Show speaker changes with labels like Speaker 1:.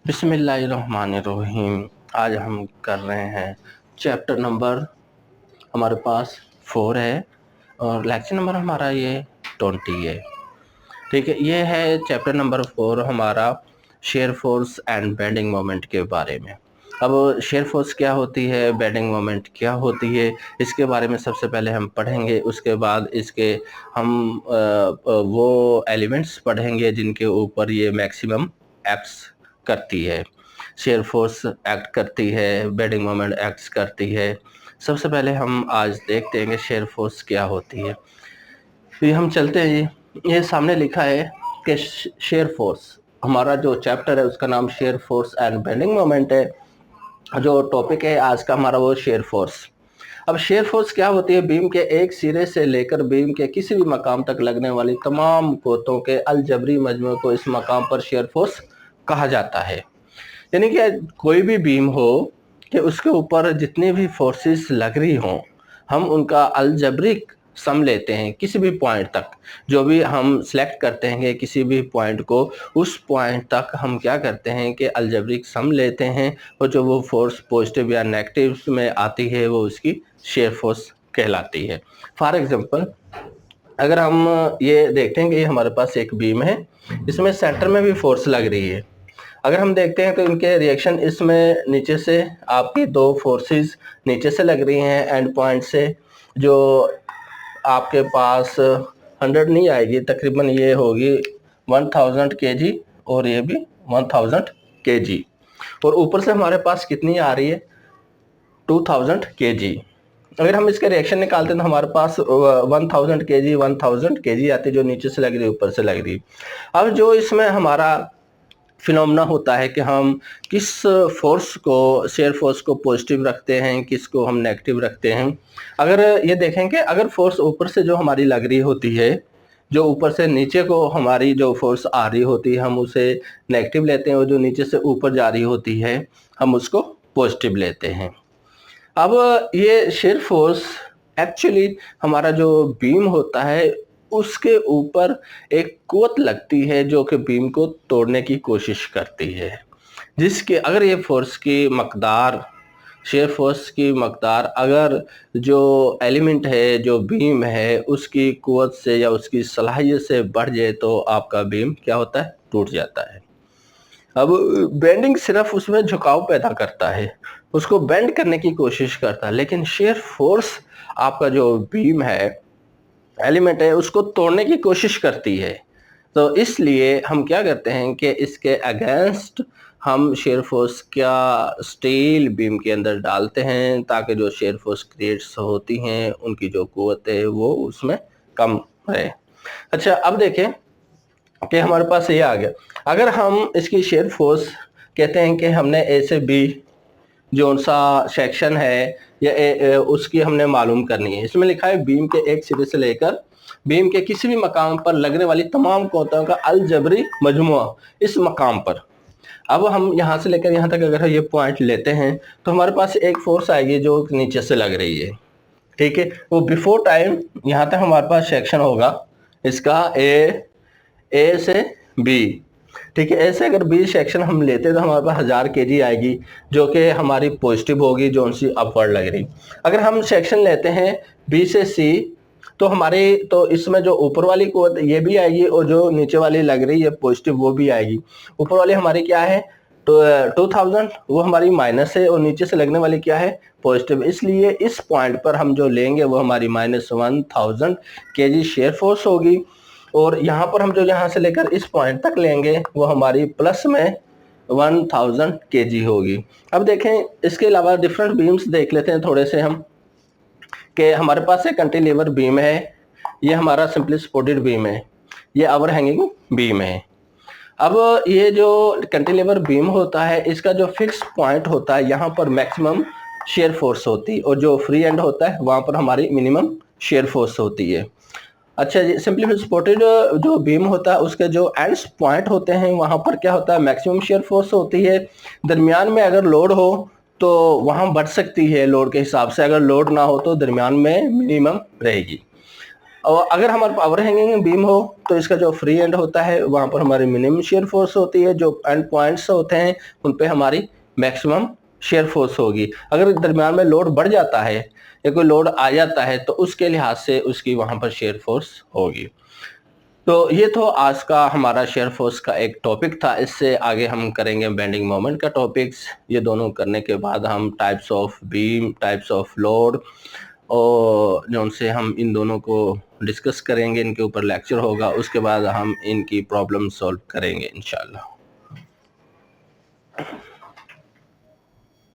Speaker 1: बिस्मिल्लाहिर्रहमानिर्रहीम। आज हम कर रहे हैं चैप्टर नंबर, हमारे पास 4 है और लेक्चर नंबर हमारा ये 20 है। ठीक है, ये है चैप्टर नंबर 4 हमारा shear force and bending moment के बारे में। अब शेयर फोर्स क्या होती है, बेंडिंग मोमेंट क्या होती है, इसके बारे में सबसे पहले हम पढ़ेंगे। उसके बाद इसके हम वो एलिमेंट्स पढ़ेंगे जिनके ऊपर ये मैक्सिमम एक्ट्स करती है। शेयर फोर्स एक्ट करती है, बेंडिंग मोमेंट एक्ट करती है। सबसे पहले हम आज देखते हैं कि शेयर फोर्स क्या होती है। तो ये हम चलते हैं, ये सामने लिखा है कि शेयर फोर्स, हमारा जो चैप्टर है उसका नाम shear force and bending moment है। जो टॉपिक है आज का हमारा वो शेयर फोर्स। अब शेयर फोर्स क्या होती है? बीम के एक सिरे से लेकर बीम के किसी भी मकाम तक लगने वाली तमाम कोतों के अलजबरी मजमू को इस मकाम पर शेयर फोर्स कहा जाता है। यानी कि कोई भी बीम हो कि उसके ऊपर जितनी भी फोर्सेस लग रही हों, हम उनका अलजबरिक सम लेते हैं किसी भी पॉइंट तक। जो भी हम सिलेक्ट करते हैं किसी भी पॉइंट को, उस पॉइंट तक हम क्या करते हैं कि अलजबरिक सम लेते हैं, और जो वो फोर्स पॉजिटिव या नेगेटिव में आती है वो उसकी शेयर फोर्स कहलाती है। फॉर एग्जांपल, अगर हम ये देखते हैं कि ये हमारे पास एक बीम है, इसमें सेंटर में भी फोर्स लग रही है। अगर हम देखते हैं तो इनके रिएक्शन, इसमें नीचे से आपकी दो फोर्सेस नीचे से लग रही हैं एंड पॉइंट से, जो आपके पास 100 नहीं आएगी, तकरीबन ये होगी 1000 kg और ये भी 1000 kg, और ऊपर से हमारे पास कितनी आ रही है? 2000 kg। अगर हम इसके रिएक्शन निकालते हैं तो हमारे पास 1000 kg आती है, जो नीचे से लग रही है ऊपर से लग रही है। अब जो इसमें हमारा फिनोमेना होता है कि हम किस फोर्स को, शेयर फोर्स को पॉजिटिव रखते हैं, किसको हम नेगेटिव रखते हैं। अगर ये देखें कि अगर फोर्स ऊपर से जो हमारी लग रही होती है, जो ऊपर से नीचे को हमारी जो फोर्स आ रही होती है, हम उसे नेगेटिव लेते हैं, और जो नीचे से ऊपर जा रही होती है हम उसको पॉजिटिव लेते हैं। अब ये शेयर फोर्स एक्चुअली हमारा जो बीम होता है उसके ऊपर एक कुव्वत लगती है जो कि बीम को तोड़ने की कोशिश करती है, जिसके अगर ये फोर्स की मकदार, शेयर फोर्स की मकदार अगर जो एलिमेंट है, जो बीम है, उसकी कुव्वत से या उसकी सलाहियत से बढ़ जाए तो आपका बीम क्या होता है? टूट जाता है। अब बेंडिंग सिर्फ उसमें झुकाव पैदा करता है, उसको बेंड करने की कोशिश करता है, लेकिन शेयर फोर्स आपका जो बीम है, एलिमेंट है, उसको तोड़ने की कोशिश करती है। तो इसलिए हम क्या करते हैं कि इसके अगेंस्ट हम शेयर फोर्स क्या स्टील बीम के अंदर डालते हैं, ताकि जो शेयर फोर्स क्रिएट्स होती हैं उनकी जो कुव्वत है वो उसमें कम रहे। अच्छा, अब देखें कि हमारे पास ये आ गया। अगर हम इसकी शेयर फोर्स कहते हैं कि हमने ए से बी जो सा सेक्शन है या उसकी हमने मालूम करनी है। इसमें लिखा है बीम के एक सिरे से लेकर बीम के किसी भी मकाम पर लगने वाली तमाम कोतों का अलजबरी मजमुआ इस मकाम पर। अब हम यहाँ से लेकर यहाँ तक अगर ये पॉइंट लेते हैं तो हमारे पास एक फोर्स आएगी जो नीचे से लग रही है। ठीक है, वो बिफोर टाइम यहाँ तक हमारे पास सेक्शन होगा इसका ए से बी। ठीक है, ऐसे अगर बी सेक्शन हम लेते हैं तो हमारे पास 1000 kg आएगी, जो कि हमारी पॉजिटिव होगी, जो सी अपवर्ड लग रही। अगर हम सेक्शन लेते हैं बी से सी तो हमारे, तो इसमें जो ऊपर वाली कुव्वत ये भी आएगी और जो नीचे वाली लग रही है पॉजिटिव वो भी आएगी। ऊपर वाली हमारी क्या है? तो 2000 वो हमारी माइनस है, और नीचे से लगने वाली क्या है? पॉजिटिव। इसलिए इस पॉइंट पर हम जो लेंगे वो हमारी -1000 kg शेयर फोर्स होगी, और यहाँ पर हम जो यहाँ से लेकर इस पॉइंट तक लेंगे वो हमारी प्लस में 1000 kg होगी। अब देखें, इसके अलावा डिफरेंट बीम्स देख लेते हैं थोड़े से हम, कि हमारे पास एक कैंटिलीवर बीम है, ये हमारा सिंपली सपोर्टेड बीम है, ये ओवर हैंगिंग बीम है। अब ये जो कैंटिलीवर बीम होता है इसका जो फिक्स पॉइंट होता है यहाँ पर मैक्सिमम शेयर फोर्स होती है, और जो फ्री एंड होता है वहाँ पर हमारी मिनिमम शेयर फोर्स होती है। अच्छा जी, सिंपली सपोर्टेड जो बीम होता है उसके जो एंड्स पॉइंट होते हैं वहाँ पर क्या होता है? मैक्सिमम शेयर फोर्स होती है। दरमियान में अगर लोड हो तो वहाँ बढ़ सकती है लोड के हिसाब से, अगर लोड ना हो तो दरमियान में मिनिमम रहेगी। और अगर हमारे पावर हैंगिंग बीम हो तो इसका जो फ्री एंड होता है वहाँ पर हमारी मिनिमम शेयर फोर्स होती है, जो एंड पॉइंट्स होते हैं उन पे हमारी मैक्सिमम शेयर फोर्स होगी। अगर दरमियान में लोड बढ़ जाता है या कोई लोड आ जाता है तो उसके लिहाज से उसकी वहाँ पर शेयर फोर्स होगी। तो ये तो आज का हमारा शेयर फोर्स का एक टॉपिक था। इससे आगे हम करेंगे बेंडिंग मोमेंट का टॉपिक्स। ये दोनों करने के बाद हम types of beam, types of load और जो उनसे हम इन दोनों को डिस्कस करेंगे, इनके ऊपर लेक्चर होगा, उसके बाद हम इनकी प्रॉब्लम सॉल्व करेंगे इंशाल्लाह।